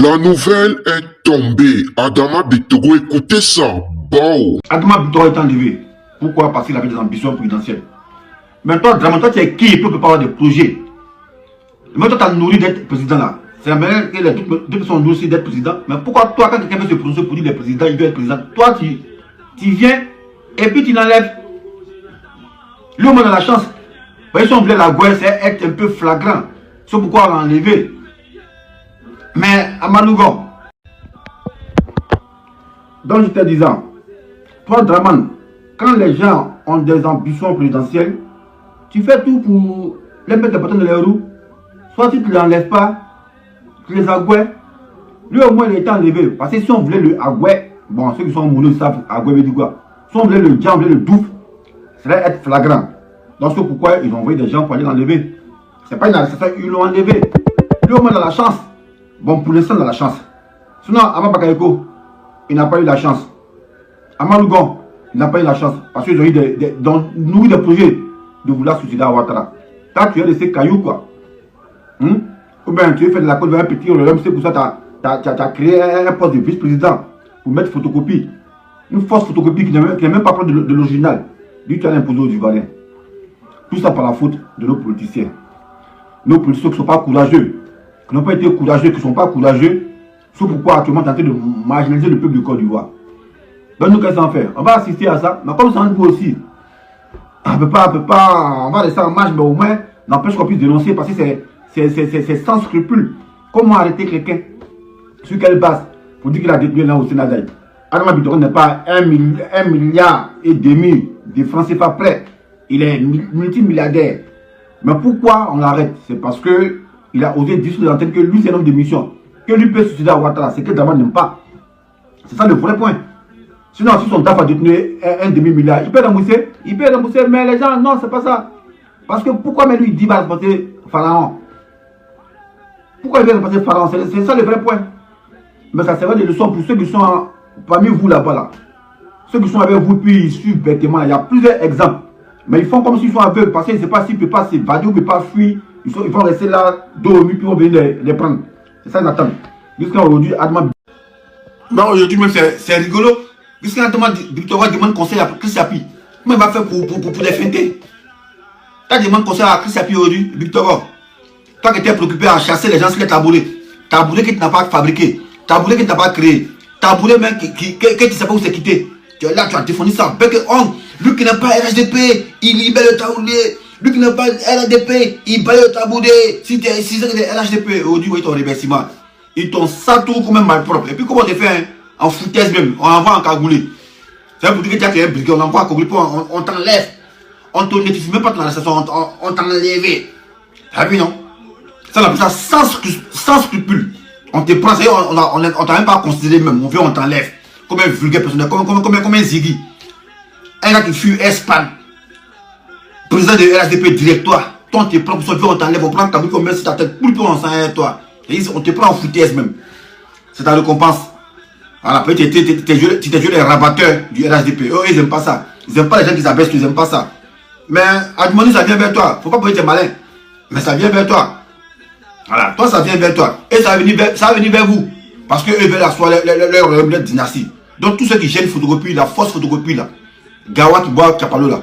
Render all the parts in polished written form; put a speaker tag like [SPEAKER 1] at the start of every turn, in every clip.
[SPEAKER 1] La nouvelle est tombée. Adama Bictogo, écoutez ça. Bao.
[SPEAKER 2] Adama Bictogo est enlevé. Pourquoi? Parce qu'il avait des ambitions présidentielles. Mais toi, Draman, toi, tu es qui pour préparer des projets? Mais toi, tu as nourri d'être président là. C'est la manière que les deux sont nourris d'être président. Mais pourquoi toi, quand quelqu'un veut se prononcer pour dire les présidents, il veut être président, toi, tu viens et puis tu l'enlèves. Lui, au moins, a la chance. Mais si on voulait la guerre, c'est être un peu flagrant. C'est pourquoi on l'a enlevé. Mais à Manougon, donc je te disant, toi Draman, quand les gens ont des ambitions présidentielles, tu fais tout pour les mettre des bâtons dans les roues. Soit tu ne l'enlèves pas, tu les agouais. Lui au moins il est enlevé. Parce que si on voulait le agouet, bon ceux qui sont moulés savent agouet veut dire quoi. Si on voulait le diable, on voulait le douf, ça serait être flagrant. Donc c'est pourquoi ils ont envoyé des gens pour aller l'enlever. C'est pas une arrestation, ils l'ont enlevé. Lui au moins il a la chance. Bon, pour l'instant, il a la chance. Sinon, Ama Bakayoko, il n'a pas eu la chance. Ama Lougon, il n'a pas eu la chance. Parce qu'ils ont eu nourri des projets de vouloir suicider à Ouattara. Toi, tu es de ces cailloux, quoi. Ou bien tu es fait de la côte vers un petit royaume, c'est pour ça que tu as créé un poste de vice-président pour mettre photocopie. Une fausse photocopie qui n'est même pas proche de l'original. Lui, tu as imposé aux Ivoiriens. Tout ça par la faute de nos politiciens. Nos politiciens qui ne sont pas courageux. Qui n'ont pas été courageux, qui ne sont pas courageux, c'est pourquoi actuellement tenté de marginaliser le peuple du Côte d'Ivoire. Donc nous, qu'est-ce qu'on fait? On va assister à ça, mais comme ça, nous aussi. On peut pas, on va laisser en marche, mais au moins, n'empêche qu'on puisse dénoncer parce que c'est sans scrupule. Comment arrêter quelqu'un? Sur quelle base? Pour dire qu'il a détenu là au Sénat. Adama Bictogo n'est pas 1,5 milliard de francs CFA prêt. Il est multimilliardaire. Mais pourquoi on l'arrête? C'est parce que il a osé dire sur l'antenne que lui c'est un homme de mission. Que lui peut suicider à Ouattara, c'est que Draman n'aime pas. C'est ça le vrai point. Sinon, si son DAF a détenu un demi-milliard, il peut rembourser. Mais les gens, non, c'est pas ça. Parce que pourquoi mais lui il dit qu'il va remplacer Pharaon? Pourquoi il veut remplacer Pharaon? C'est ça le vrai point. Mais ça sert de leçon pour ceux qui sont parmi vous là-bas. Là. Ceux qui sont avec vous, puis ils suivent bêtement. Il y a plusieurs exemples. Mais ils font comme s'ils sont aveugles parce qu'ils ne savent pas s'ils ne peuvent pas s'évader ou ne peuvent pas fuir. Ils vont rester là, dormir, puis on va venir les prendre. C'est ça qu'ils attendent. Jusqu'à aujourd'hui, Adama. Non, aujourd'hui même, c'est rigolo. Jusqu'à Adama Bictogo demande conseil à Chris Yapi. Comment il va faire pour les feinter? Tu demandes conseil à Chris Yapi aujourd'hui, Bictogo. Toi qui étais préoccupé à chasser les gens sur les tabourets. Tabourets que tu n'as pas fabriqué. Tabourets que tu n'as pas créé. Tabourets même que tu ne sais pas où c'est quitté. Tu es là, tu as défendu ça. Lui qui n'a pas RHDP, il libère le tabouret. Lui qui n'a pas RHDP, il baille le tabouret. Si tu es 6 ans de RHDP, aujourd'hui, oui, ton remerciement. Ils t'ont saturé comme un malpropre. Et puis, comment on te fait hein? En foutaise même, on envoie en cagoulé. C'est pour dire que tu as créé un briquet, on envoie en cagoulé, on t'enlève. On ne te notifie même pas ton arrestation, on t'enlève. T'as vu, non? Ça, on appelle ça sans scrupule. On te prend, on t'a même pas considéré même, on veut, on t'enlève. Comme un vulgaire personnel, comme un Ziggy. Un gars qui fut Espagne. Président de RHDP directoire. Toi, on te prend pour son on t'enlève, on prend ta bouche, on met sur ta tête, pour on s'en aide, toi. On te prend en foutaise même. C'est ta récompense. Voilà, peut-être tu t'es joué les rabatteurs du RHDP. Eux, ils n'aiment pas ça. Ils n'aiment pas les gens qui s'abaissent, ils n'aiment pas ça. Mais à demander, ça vient vers toi. Faut pas être malin. Mais ça vient vers toi. Voilà, toi, ça vient vers toi. Et ça va venir vers vous. Parce qu'eux veulent asseoir leur dynastie. Donc, tous ceux qui gênent photocopie, la fausse photocopie, là, Gawa qui boit Kapalo, là,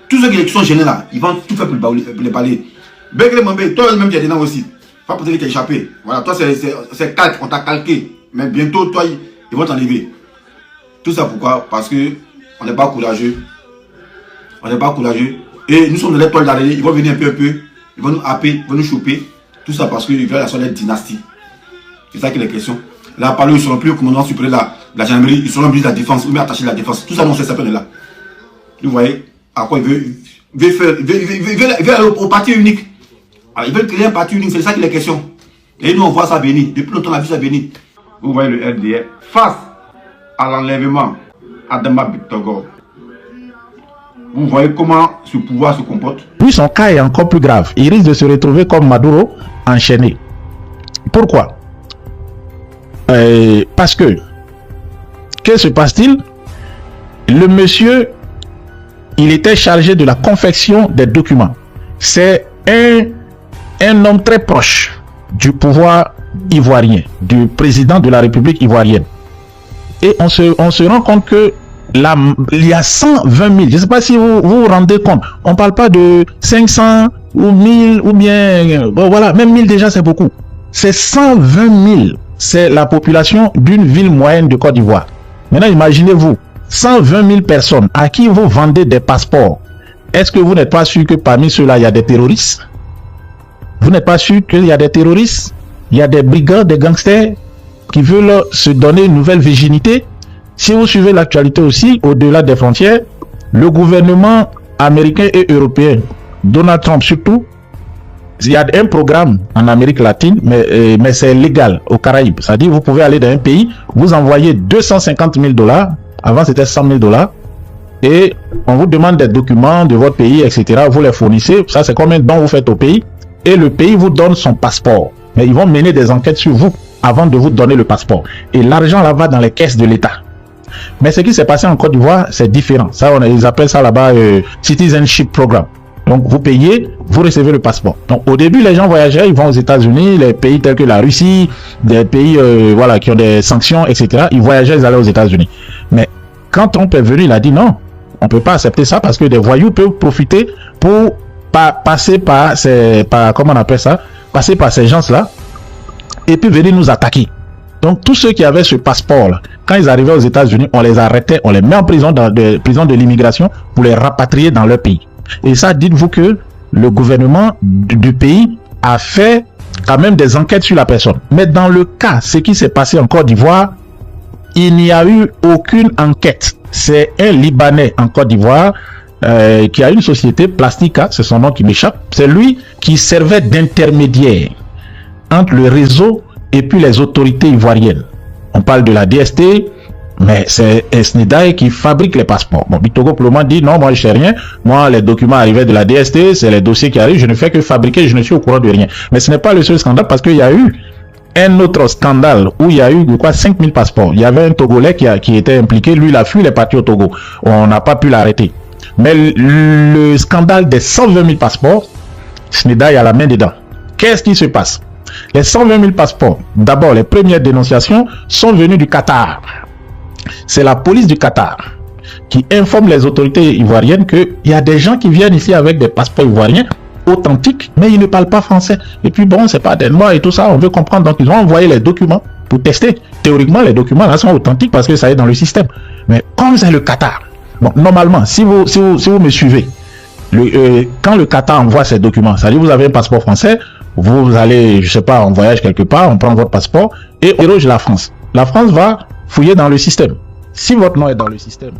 [SPEAKER 2] tous ceux qui sont gênés, là, ils vont tout faire pour les balayer. Bekele Mambe, toi-même, tu es dedans aussi. Pas pour dire que tu es échappé. Voilà, toi, c'est calque, on t'a calqué. Mais bientôt, toi, ils vont t'enlever. Tout ça pourquoi? Parce que on n'est pas courageux. On n'est pas courageux. Et nous sommes dans les toiles d'arrêt, ils vont venir un peu. Ils vont nous happer, ils vont nous choper. Tout ça parce qu'ils veulent asseoir leur dynastie. C'est ça qui est la question. Là, par là, ils ne seront plus au commandant suprême de la gendarmerie, ils seront ministres de la défense, ou même attachés de la défense. Tout ça, non, c'est ça, là. Vous voyez à quoi ils veulent aller au parti unique. Alors, ils veulent créer un parti unique, c'est ça qui est la question. Et nous, on voit ça venir. Depuis longtemps, on a vu ça venir. Vous voyez le RDR face à l'enlèvement Adama Bictogo. Vous voyez comment ce pouvoir se comporte.
[SPEAKER 3] Puis son cas est encore plus grave. Il risque de se retrouver comme Maduro, enchaîné. Pourquoi? Parce que, que se passe-t-il? Le monsieur, il était chargé de la confection des documents. C'est un homme très proche du pouvoir ivoirien, du président de la République ivoirienne. Et on se rend compte que il y a 120 000, je ne sais pas si vous vous rendez compte, on ne parle pas de 500 ou 1000 ou bien, bon, voilà, même 1000 déjà c'est beaucoup. C'est 120 000, c'est la population d'une ville moyenne de Côte d'Ivoire. Maintenant imaginez-vous, 120 000 personnes à qui vous vendez des passeports. Est-ce que vous n'êtes pas sûr que parmi ceux-là il y a des terroristes? Vous n'êtes pas sûr qu'il y a des terroristes? Il y a des brigands, des gangsters qui veulent se donner une nouvelle virginité? Si vous suivez l'actualité aussi, au-delà des frontières, le gouvernement américain et européen, Donald Trump surtout, il y a un programme en Amérique latine, mais c'est légal aux Caraïbes. C'est-à-dire vous pouvez aller dans un pays, vous envoyez 250 000 $, avant c'était 100 000 $, et on vous demande des documents de votre pays, etc. Vous les fournissez, ça c'est combien de dons vous faites au pays, et le pays vous donne son passeport. Mais ils vont mener des enquêtes sur vous avant de vous donner le passeport. Et l'argent là va dans les caisses de l'État. Mais ce qui s'est passé en Côte d'Ivoire, c'est différent. Ça, ils appellent ça là-bas Citizenship Program. Donc, vous payez, vous recevez le passeport. Donc, au début, les gens voyageaient, ils vont aux États-Unis, les pays tels que la Russie, des pays voilà, qui ont des sanctions, etc. Ils voyageaient, ils allaient aux États-Unis. Mais quand Trump est venu, il a dit non, on ne peut pas accepter ça parce que des voyous peuvent profiter pour passer par comment on appelle ça, passer par ces gens-là et puis venir nous attaquer. Donc tous ceux qui avaient ce passeport-là, quand ils arrivaient aux États-Unis, on les arrêtait, on les met en prison, dans des prisons de l'immigration pour les rapatrier dans leur pays. Et ça, dites-vous que le gouvernement du pays a fait quand même des enquêtes sur la personne. Mais dans le cas, ce qui s'est passé en Côte d'Ivoire, il n'y a eu aucune enquête. C'est un Libanais en Côte d'Ivoire qui a une société, Plastica, c'est son nom qui m'échappe. C'est lui qui servait d'intermédiaire entre le réseau et puis les autorités ivoiriennes. On parle de la DST, mais c'est SNIDAI qui fabrique les passeports. Bon, Bitogo pour le moment dit non, moi je sais rien. Moi, les documents arrivaient de la DST, c'est les dossiers qui arrivent, je ne fais que fabriquer, je ne suis au courant de rien. Mais ce n'est pas le seul scandale parce qu'il y a eu un autre scandale où il y a eu de quoi 5000 passeports. Il y avait un Togolais qui était impliqué, lui il a fui, il est parti au Togo. On n'a pas pu l'arrêter. Mais le scandale des 120 000 passeports, SNIDAI a la main dedans. Qu'est-ce qui se passe? Les 120 000 passeports, d'abord les premières dénonciations sont venues du Qatar. C'est la police du Qatar qui informe les autorités ivoiriennes qu'il y a des gens qui viennent ici avec des passeports ivoiriens authentiques, mais ils ne parlent pas français. Et puis bon, c'est pas des noirs et tout ça, on veut comprendre. Donc ils ont envoyé les documents pour tester. Théoriquement, les documents là sont authentiques parce que ça est dans le système. Mais comme c'est le Qatar, bon, normalement, si vous me suivez, quand le Qatar envoie ces documents, c'est-à-dire vous avez un passeport français, vous allez, je sais pas, en voyage quelque part, on prend votre passeport et on déroge la France. La France va fouiller dans le système. Si votre nom est dans le système,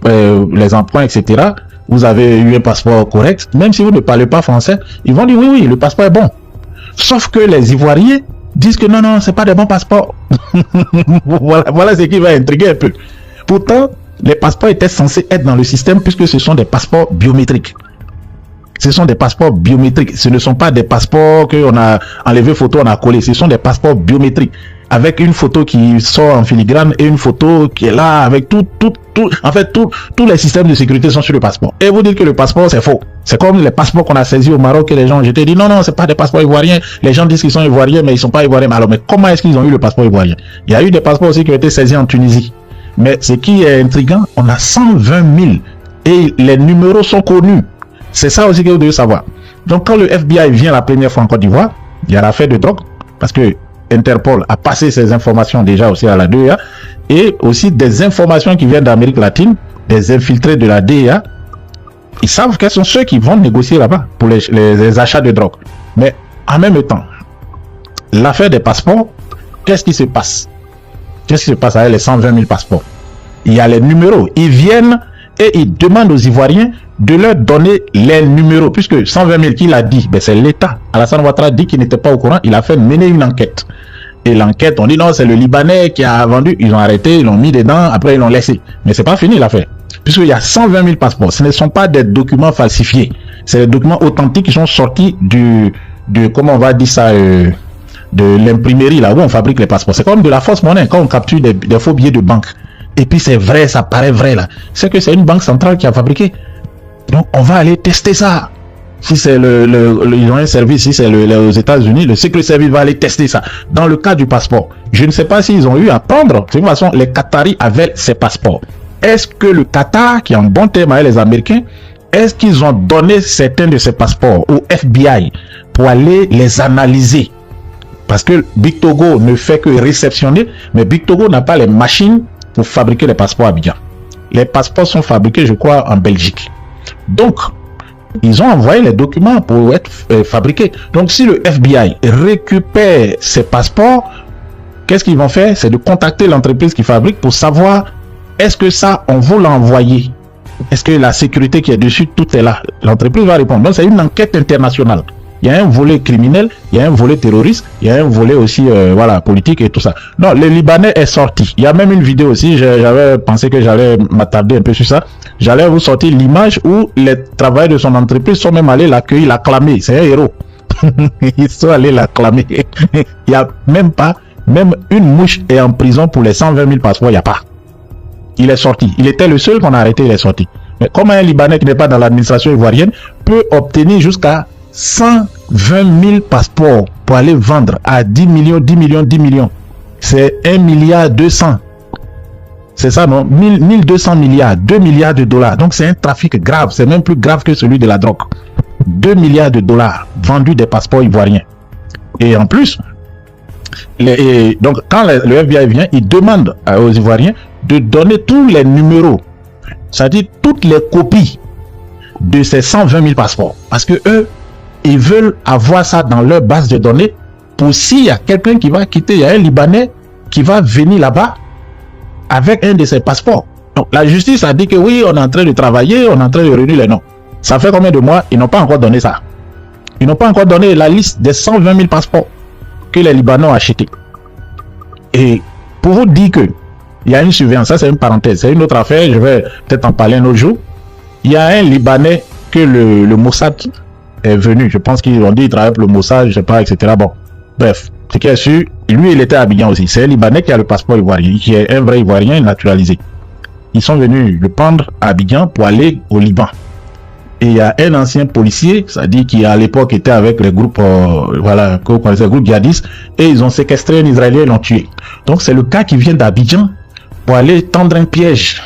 [SPEAKER 3] les emprunts, etc., vous avez eu un passeport correct, même si vous ne parlez pas français, ils vont dire oui, le passeport est bon. Sauf que les Ivoiriens disent que non, c'est pas des bons passeports. voilà ce qui va intriguer un peu. Pourtant, les passeports étaient censés être dans le système puisque ce sont des passeports biométriques. Ce sont des passeports biométriques. Ce ne sont pas des passeports qu'on a enlevé photo, on a collé. Ce sont des passeports biométriques. Avec une photo qui sort en filigrane et une photo qui est là avec tous les systèmes de sécurité sont sur le passeport. Et vous dites que le passeport c'est faux. C'est comme les passeports qu'on a saisis au Maroc et les gens j'étais dit non, c'est pas des passeports ivoiriens. Les gens disent qu'ils sont ivoiriens mais ils sont pas ivoiriens. Alors mais comment est-ce qu'ils ont eu le passeport ivoirien? Il y a eu des passeports aussi qui ont été saisis en Tunisie. Mais ce qui est intriguant, on a 120 000 et les numéros sont connus. C'est ça aussi que vous devez savoir. Donc quand le FBI vient la première fois en Côte d'Ivoire, il y a l'affaire de drogue parce que Interpol a passé ces informations déjà aussi à la DEA et aussi des informations qui viennent d'Amérique latine, des infiltrés de la DEA. Ils savent quels sont ceux qui vont négocier là-bas pour les achats de drogue. Mais en même temps, l'affaire des passeports, qu'est-ce qui se passe? Qu'est-ce qui se passe avec les 120 000 passeports? Il y a les numéros. Ils viennent et ils demandent aux Ivoiriens de leur donner les numéros, puisque 120 000 qui l'a dit, ben c'est l'État. Alassane Ouattara dit qu'il n'était pas au courant, il a fait mener une enquête. Et l'enquête, on dit non, c'est le Libanais qui a vendu, ils ont arrêté, ils l'ont mis dedans, après ils l'ont laissé. Mais c'est pas fini l'affaire, puisqu'il y a 120 000 passeports. Ce ne sont pas des documents falsifiés, c'est des documents authentiques qui sont sortis comment on va dire ça, de l'imprimerie là où on fabrique les passeports. C'est comme de la fausse monnaie, quand on capture des faux billets de banque. Et puis c'est vrai, ça paraît vrai là. C'est que c'est une banque centrale qui a fabriqué. Donc on va aller tester ça. si c'est ils ont un service, si c'est aux États-Unis, le Secret Service va aller tester ça. Dans le cas du passeport, je ne sais pas s'ils ont eu à prendre. De toute façon, les Qataris avaient ces passeports. Est-ce que le Qatar, qui est en bon terme avec les Américains, est-ce qu'ils ont donné certains de ces passeports au FBI pour aller les analyser? Parce que Big Togo ne fait que réceptionner, mais Big Togo n'a pas les machines pour fabriquer les passeports à Abidjan. Les passeports sont fabriqués, je crois, en Belgique. Donc, ils ont envoyé les documents pour être fabriqués. Donc, si le FBI récupère ces passeports, qu'est-ce qu'ils vont faire? C'est de contacter l'entreprise qui fabrique pour savoir est-ce que ça, on veut l'envoyer? Est-ce que la sécurité qui est dessus, tout est là? L'entreprise va répondre. Donc, c'est une enquête internationale. Il y a un volet criminel, il y a un volet terroriste, il y a un volet aussi voilà, politique et tout ça. Non, le Libanais est sorti. Il y a même une vidéo aussi, j'avais pensé que j'allais m'attarder un peu sur ça. J'allais vous sortir l'image où les travailleurs de son entreprise sont même allés l'accueillir, l'acclamer. C'est un héros. Ils sont allés l'acclamer. Il n'y a même pas, même une mouche est en prison pour les 120 000 passeports, il n'y a pas. Il est sorti. Il était le seul qu'on a arrêté, il est sorti. Mais comment un Libanais qui n'est pas dans l'administration ivoirienne peut obtenir jusqu'à 120 000 passeports pour aller vendre à 10 millions, 10 millions, 10 millions. C'est 1 milliard 200. C'est ça, non? 1200 milliards, 2 milliards de dollars. Donc c'est un trafic grave. C'est même plus grave que celui de la drogue. 2 milliards de dollars vendus des passeports ivoiriens. Et en plus, donc quand le FBI vient, il demande aux Ivoiriens de donner tous les numéros, c'est-à-dire toutes les copies de ces 120 000 passeports. Parce que eux, ils veulent avoir ça dans leur base de données pour s'il y a quelqu'un qui va quitter, il y a un Libanais qui va venir là-bas avec un de ses passeports. Donc la justice a dit que oui, on est en train de travailler, on est en train de réunir les noms. Ça fait combien de mois? Ils n'ont pas encore donné ça. Ils n'ont pas encore donné la liste des 120 000 passeports que les Libanais ont achetés. Et pour vous dire que il y a une surveillance, ça c'est une parenthèse, c'est une autre affaire, je vais peut-être en parler un autre jour. Il y a un Libanais que le Mossad est venu, je pense qu'ils ont dit qu'il travaille pour le Mossad, je sais pas, etc. Bon, bref, ce qui est sûr, lui il était à Abidjan aussi. C'est un Libanais qui a le passeport ivoirien, qui est un vrai Ivoirien naturalisé. Ils sont venus le prendre à Abidjan pour aller au Liban. Et il y a un ancien policier, c'est-à-dire qui à l'époque était avec les groupes, voilà, que vous connaissez, les groupes djihadistes, et ils ont séquestré un Israélien et l'ont tué. Donc c'est le gars qui vient d'Abidjan pour aller tendre un piège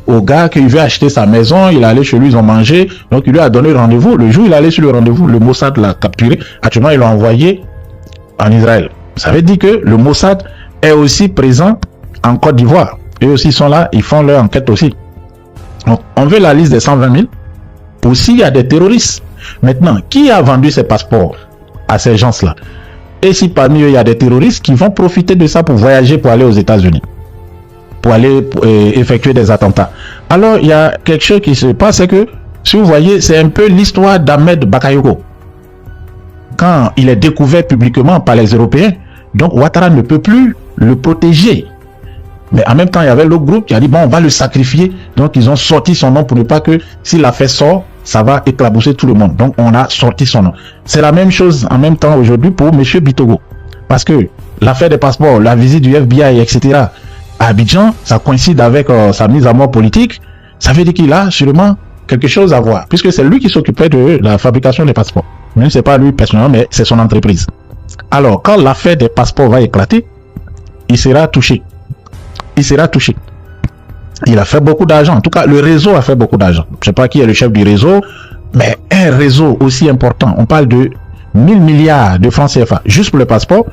[SPEAKER 3] au gars qui veut acheter sa maison, il est allé chez lui, ils ont mangé, donc il lui a donné rendez-vous. Le jour où il est allé sur le rendez-vous, le Mossad l'a capturé. Actuellement, ils l'ont envoyé en Israël. Ça veut dire que le Mossad est aussi présent en Côte d'Ivoire. Eux aussi sont là, ils font leur enquête aussi. Donc, on veut la liste des 120 000. Aussi, il y a des terroristes. Maintenant, qui a vendu ces passeports à ces gens-là? Et si parmi eux, il y a des terroristes qui vont profiter de ça pour voyager, pour aller aux États-Unis, pour aller effectuer des attentats. Alors, il y a quelque chose qui se passe, c'est que, si vous voyez, c'est un peu l'histoire d'Ahmed Bakayoko. Quand il est découvert publiquement par les Européens, donc Ouattara ne peut plus le protéger. Mais en même temps, il y avait l'autre groupe qui a dit, bon, on va le sacrifier. Donc, ils ont sorti son nom pour ne pas que, si l'affaire sort, ça va éclabousser tout le monde. Donc, on a sorti son nom. C'est la même chose en même temps aujourd'hui pour M. Bitogo. Parce que l'affaire des passeports, la visite du FBI, etc., à Abidjan, ça coïncide avec sa mise à mort politique. Ça veut dire qu'il a sûrement quelque chose à voir. Puisque c'est lui qui s'occupait de la fabrication des passeports. Même c'est pas lui personnellement, mais c'est son entreprise. Alors, quand l'affaire des passeports va éclater, il sera touché. Il sera touché. Il a fait beaucoup d'argent. En tout cas, le réseau a fait beaucoup d'argent. Je ne sais pas qui est le chef du réseau, mais un réseau aussi important, on parle de 1000 milliards de francs CFA juste pour le passeport.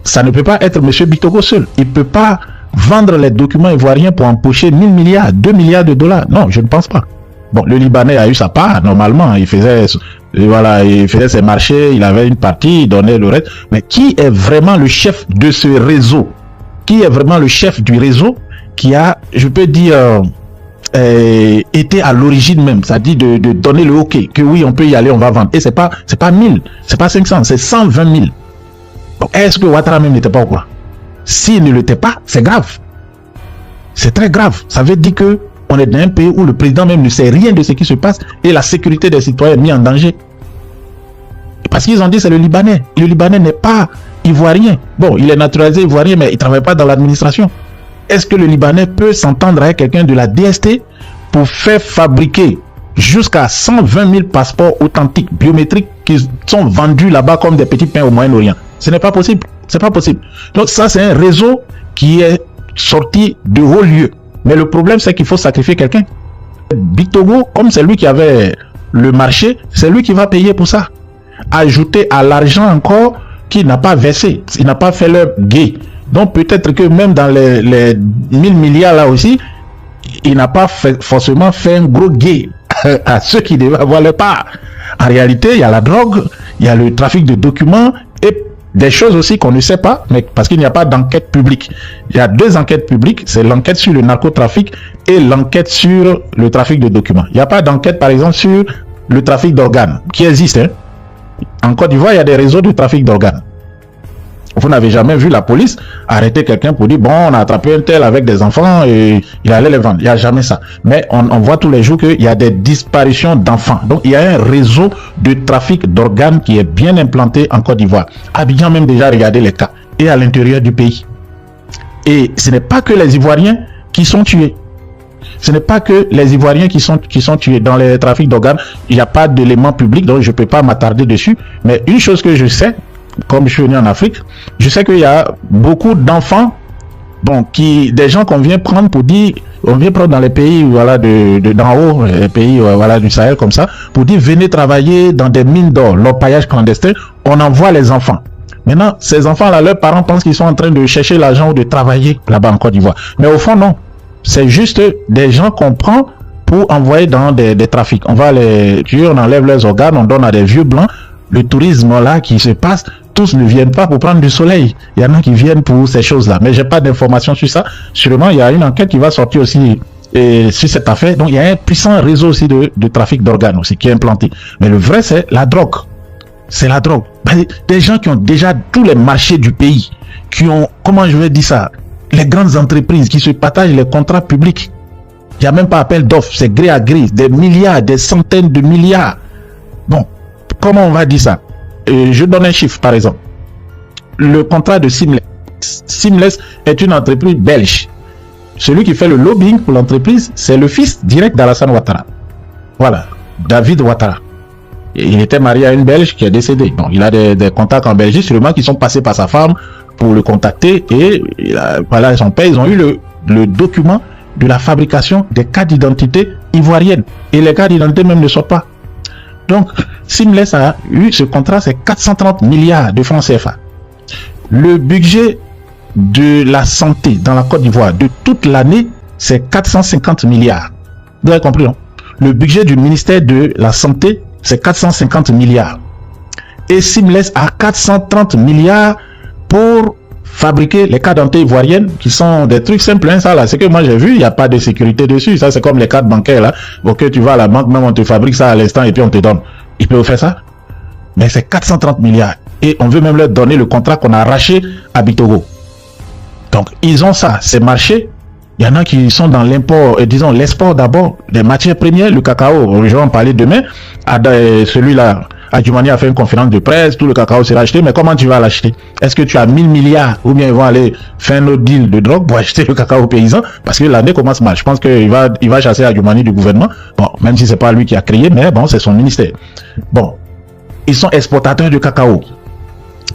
[SPEAKER 3] Ça ne peut pas être M. Bitogo seul. Il ne peut pas vendre les documents ivoiriens pour empocher 1000 milliards, 2 milliards de dollars. Non, je ne pense pas. Bon, le Libanais a eu sa part, normalement. Il faisait, voilà, il faisait ses marchés, il avait une partie, il donnait le reste. Mais qui est vraiment le chef de ce réseau? Qui est vraiment le chef du réseau qui a, je peux dire, été à l'origine même, c'est-à-dire de donner le OK, que oui, on peut y aller, on va vendre. Et c'est pas 1000, c'est pas 500, c'est 120 000. Donc, est-ce que Ouattara même n'était pas au courant? S'il ne l'était pas, c'est grave. C'est très grave. Ça veut dire que on est dans un pays où le président même ne sait rien de ce qui se passe et la sécurité des citoyens est mise en danger. Parce qu'ils ont dit c'est le Libanais. Le Libanais n'est pas ivoirien. Bon, il est naturalisé ivoirien, mais il ne travaille pas dans l'administration. Est-ce que le Libanais peut s'entendre avec quelqu'un de la DST pour faire fabriquer jusqu'à 120 000 passeports authentiques, biométriques, qui sont vendus là-bas comme des petits pains au Moyen-Orient. Ce n'est pas possible. C'est pas possible. Donc ça, c'est un réseau qui est sorti de haut lieu. Mais le problème, c'est qu'il faut sacrifier quelqu'un. Bictogo, comme c'est lui qui avait le marché, c'est lui qui va payer pour ça. Ajouter à l'argent encore qu'il n'a pas versé. Il n'a pas fait leur guet. Donc peut-être que même dans les 1000 milliards là aussi, il n'a pas forcément fait un gros guet à ceux qui devaient avoir leur part. En réalité, il y a la drogue, il y a le trafic de documents et des choses aussi qu'on ne sait pas, mais parce qu'il n'y a pas d'enquête publique. Il y a deux enquêtes publiques, c'est l'enquête sur le narcotrafic et l'enquête sur le trafic de documents. Il n'y a pas d'enquête, par exemple, sur le trafic d'organes, qui existe. Hein. En Côte d'Ivoire, il y a des réseaux de trafic d'organes. Vous n'avez jamais vu la police arrêter quelqu'un pour dire, bon, on a attrapé un tel avec des enfants et il allait les vendre. Il n'y a jamais ça. Mais on voit tous les jours qu'il y a des disparitions d'enfants. Donc, il y a un réseau de trafic d'organes qui est bien implanté en Côte d'Ivoire. Abidjan même déjà regardé les cas. Et à l'intérieur du pays. Et ce n'est pas que les Ivoiriens qui sont tués. Ce n'est pas que les Ivoiriens qui sont tués dans les trafics d'organes. Il n'y a pas d'éléments publics, donc je ne peux pas m'attarder dessus. Mais une chose que je sais, comme je suis venu en Afrique, je sais qu'il y a beaucoup d'enfants, bon, des gens qu'on vient prendre pour dire, on vient prendre dans les pays, voilà, d'en haut, les pays, voilà, du Sahel comme ça, pour dire venez travailler dans des mines d'or, l'orpaillage clandestin, on envoie les enfants. Maintenant, ces enfants-là, leurs parents pensent qu'ils sont en train de chercher l'argent ou de travailler là-bas en Côte d'Ivoire. Mais au fond, non. C'est juste des gens qu'on prend pour envoyer dans des trafics. On va les tuer, on enlève leurs organes, on donne à des vieux blancs. Le tourisme là qui se passe, tous ne viennent pas pour prendre du soleil. Il y en a qui viennent pour ces choses-là. Mais j'ai pas d'informations sur ça. Sûrement, il y a une enquête qui va sortir aussi sur cette affaire. Donc, il y a un puissant réseau aussi de trafic d'organes aussi qui est implanté. Mais le vrai, c'est la drogue. C'est la drogue. Des gens qui ont déjà tous les marchés du pays, qui ont, comment je vais dire ça, les grandes entreprises qui se partagent les contrats publics. Il n'y a même pas appel d'offres, c'est gré à gré, des milliards, des centaines de milliards. Bon, comment on va dire ça? Je donne un chiffre, par exemple. Le contrat de Seamless. Seamless est une entreprise belge. Celui qui fait le lobbying pour l'entreprise, c'est le fils direct d'Alassane Ouattara. Voilà, David Ouattara. Il était marié à une Belge qui est décédée. Bon, il a des contacts en Belgique, sûrement qui sont passés par sa femme pour le contacter. Et voilà, son père, ils ont eu le document de la fabrication des cartes d'identité ivoiriennes. Et les cartes d'identité même ne sortent pas. Donc, Seamless a eu ce contrat, c'est 430 milliards de francs CFA. Le budget de la santé dans la Côte d'Ivoire de toute l'année, c'est 450 milliards. Vous avez compris, non? Le budget du ministère de la Santé, c'est 450 milliards. Et Seamless a 430 milliards pour fabriquer les cartes d'identité ivoiriennes qui sont des trucs simples, hein, ça là, c'est que moi j'ai vu, il n'y a pas de sécurité dessus, ça c'est comme les cartes bancaires là, ok, tu vas à la banque, même on te fabrique ça à l'instant et puis on te donne. Ils peuvent faire ça, mais c'est 430 milliards et on veut même leur donner le contrat qu'on a arraché à Bictogo. Donc ils ont ça, ces marchés, il y en a qui sont dans l'import, disons l'export d'abord des matières premières, le cacao, je vais en parler demain, celui-là, Adjumani a fait une conférence de presse, tout le cacao sera acheté, mais comment tu vas l'acheter? Est-ce que tu as 1000 milliards ou bien ils vont aller faire un autre deal de drogue pour acheter le cacao paysan? Parce que l'année commence mal. Je pense qu'il va chasser Adjumani du gouvernement. Bon, même si c'est pas lui qui a créé, mais bon, c'est son ministère. Bon, ils sont exportateurs de cacao.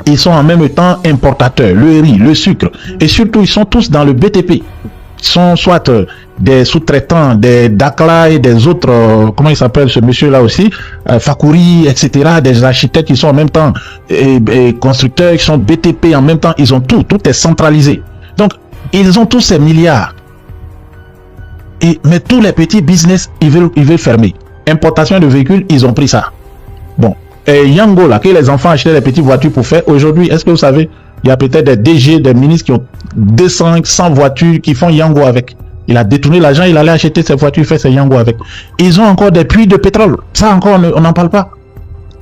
[SPEAKER 3] Ils sont en même temps importateurs, le riz, le sucre. Et surtout, ils sont tous dans le BTP. Ils sont soit des sous-traitants, des Dakla et des autres, comment il s'appelle ce monsieur-là aussi, Fakouri, etc., des architectes qui sont en même temps et constructeurs, qui sont BTP en même temps, ils ont tout est centralisé. Donc, ils ont tous ces milliards. Mais tous les petits business, ils veulent fermer. Importation de véhicules, ils ont pris ça. Bon, et Yango, là, que les enfants achetaient des petites voitures pour faire, aujourd'hui, est-ce que vous savez, il y a peut-être des DG, des ministres qui ont 200, 100 voitures qui font Yango avec. Il a détourné l'argent, il allait acheter ses voitures, faire ses Yango avec. Ils ont encore des puits de pétrole. Ça encore, on n'en parle pas.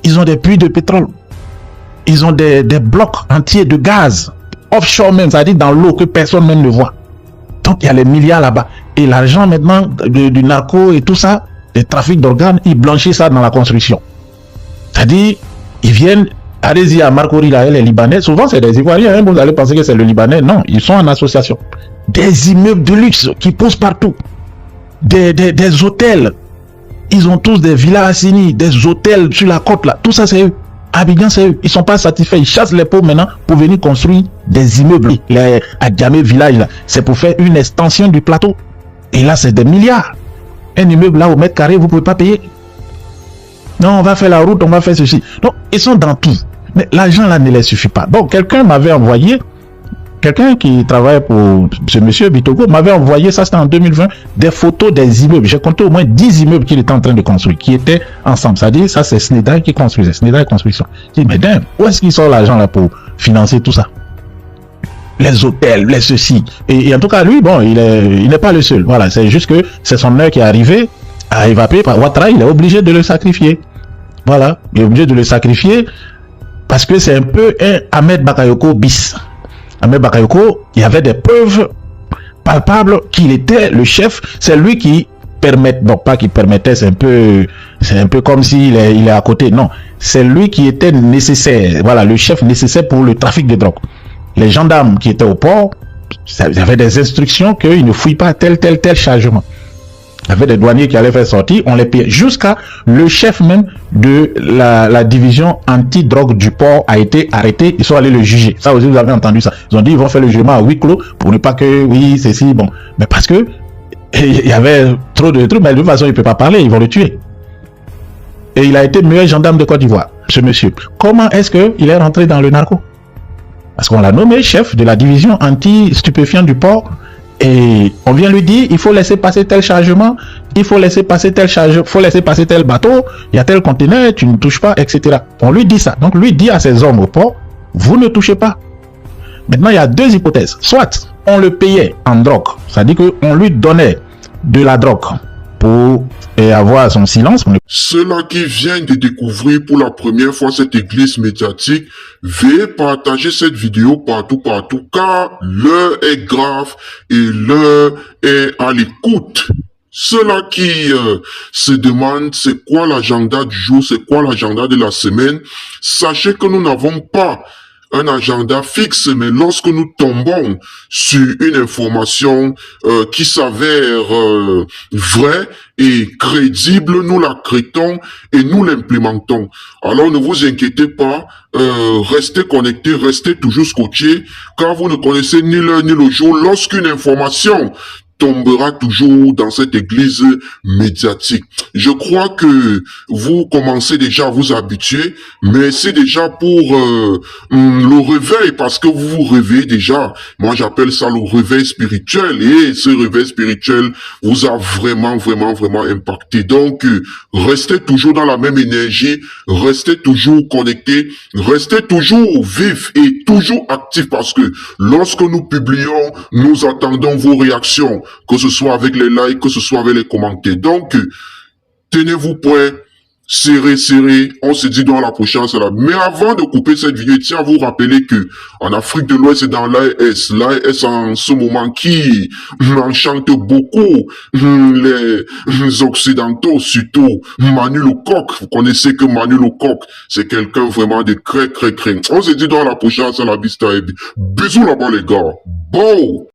[SPEAKER 3] Ils ont des puits de pétrole. Ils ont des blocs entiers de gaz. Offshore même, c'est-à-dire dans l'eau que personne même ne voit. Donc il y a les milliards là-bas. Et l'argent maintenant du narco et tout ça, des trafics d'organes, ils blanchissent ça dans la construction. C'est-à-dire, ils viennent... Allez-y à Marcory, là, les Libanais, souvent c'est des Ivoiriens, hein, vous allez penser que c'est le Libanais, non, ils sont en association. Des immeubles de luxe qui poussent partout, des hôtels, Ils ont tous des villas assignés, des hôtels sur la côte là. Tout ça, c'est eux. Abidjan, c'est eux. Ils sont pas satisfaits. Ils chassent les pauvres maintenant pour venir construire des immeubles. Les Adjamé village là, c'est pour faire une extension du plateau. Et là, c'est des milliards. Un immeuble là au mètre carré, vous pouvez pas payer. Non, on va faire la route, on va faire ceci. Donc, ils sont dans tout. Mais l'argent là ne les suffit pas. Donc, quelqu'un m'avait envoyé, quelqu'un qui travaille pour ce monsieur Bitogo m'avait envoyé, ça c'était en 2020, des photos des immeubles. J'ai compté au moins 10 immeubles qu'il était en train de construire, qui étaient ensemble. Ça dit, ça c'est Schneider qui construisait, Schneider Construction. Je dis, mais dingue, où est-ce qu'il sort l'argent là pour financer tout ça? Les hôtels, les ceci. Et en tout cas, lui, bon, il n'est pas le seul. Voilà, c'est juste que c'est son heure qui est arrivée à évaporer par Ouattara, il est obligé de le sacrifier. Voilà, il est obligé de le sacrifier parce que c'est un peu un Ahmed Bakayoko bis. Ahmed Bakayoko, il y avait des preuves palpables qu'il était le chef. C'est lui qui permettait, bon pas qui permettait, c'est un peu comme s'il est à côté. Non, c'est lui qui était nécessaire. Voilà, le chef nécessaire pour le trafic de drogue. Les gendarmes qui étaient au port, il y avait des instructions qu'ils ne fouillent pas tel chargement. Il y avait des douaniers qui allaient faire sortir, on les payait. Jusqu'à le chef même de la division anti-drogue du port a été arrêté. Ils sont allés le juger. Ça aussi, vous avez entendu ça. Ils ont dit ils vont faire le jugement à huis clos pour ne pas que, oui, c'est si, bon. Mais parce que il y avait trop de trucs, mais de toute façon, il ne peut pas parler, ils vont le tuer. Et il a été meilleur gendarme de Côte d'Ivoire, ce monsieur. Comment est-ce qu'il est rentré dans le narco? Parce qu'on l'a nommé chef de la division anti-stupéfiant du port. Et on vient lui dire, il faut laisser passer tel chargement, il faut laisser passer tel chargement, faut laisser passer tel bateau, il y a tel conteneur, tu ne touches pas, etc. On lui dit ça. Donc lui dit à ses hommes au port, vous ne touchez pas. Maintenant, il y a deux hypothèses. Soit on le payait en drogue, c'est-à-dire qu'on lui donnait de la drogue pour avoir son silence.
[SPEAKER 1] Ceux-là qui viennent de découvrir pour la première fois cette église médiatique, veuillez partager cette vidéo partout, car l'heure est grave et l'heure est à l'écoute. Ceux-là qui se demandent c'est quoi l'agenda du jour, c'est quoi l'agenda de la semaine, sachez que nous n'avons pas un agenda fixe, mais lorsque nous tombons sur une information qui s'avère vraie et crédible, nous la crétons et nous l'implémentons. Alors ne vous inquiétez pas, restez connectés, restez toujours scotchés, car vous ne connaissez ni l'heure ni le jour. Lorsqu'une information tombera toujours dans cette église médiatique. Je crois que vous commencez déjà à vous habituer, mais c'est déjà pour le réveil, parce que vous vous réveillez déjà. Moi, j'appelle ça le réveil spirituel, et ce réveil spirituel vous a vraiment impacté. Donc, restez toujours dans la même énergie, restez toujours connectés, restez toujours vifs et toujours actifs, parce que lorsque nous publions, nous attendons vos réactions, que ce soit avec les likes, que ce soit avec les commentaires. Donc, tenez-vous prêts, serrez, on se dit dans la prochaine, c'est là. Mais avant de couper cette vidéo, tiens à vous rappeler que en Afrique de l'Ouest et dans l'AES en ce moment qui enchante beaucoup les Occidentaux, surtout Manu Lecoq. Vous connaissez que Manu Lecoq, c'est quelqu'un vraiment de très. On se dit dans la prochaine, c'est la vista. Bisous là-bas les gars. Bon!